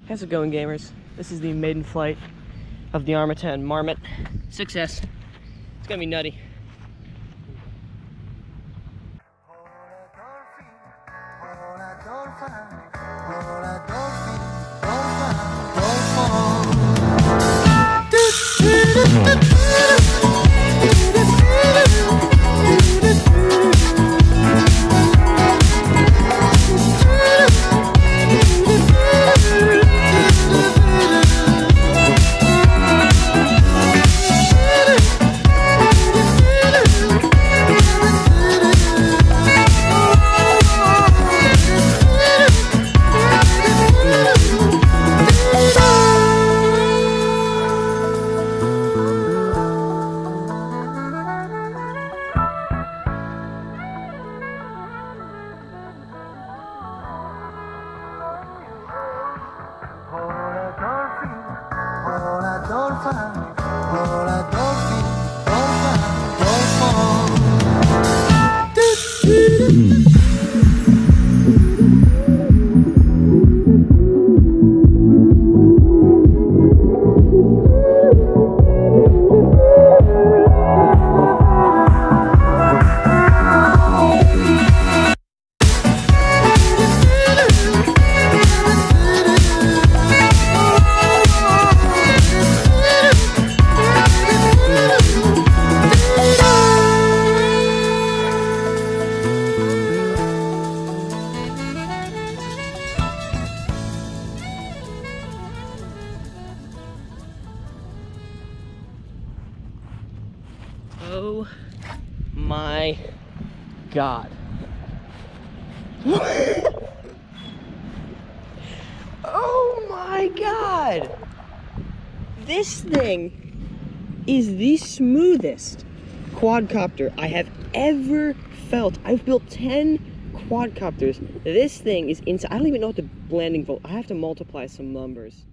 How's it going, gamers? This is the maiden flight of the Armattan Marmotte. Success. It's gonna be nutty. Oh my God. Oh my God. This thing is the smoothest quadcopter I have ever felt. I've built 10 quadcopters. This thing is insane. I don't even know what the landing volt. I have to multiply some numbers.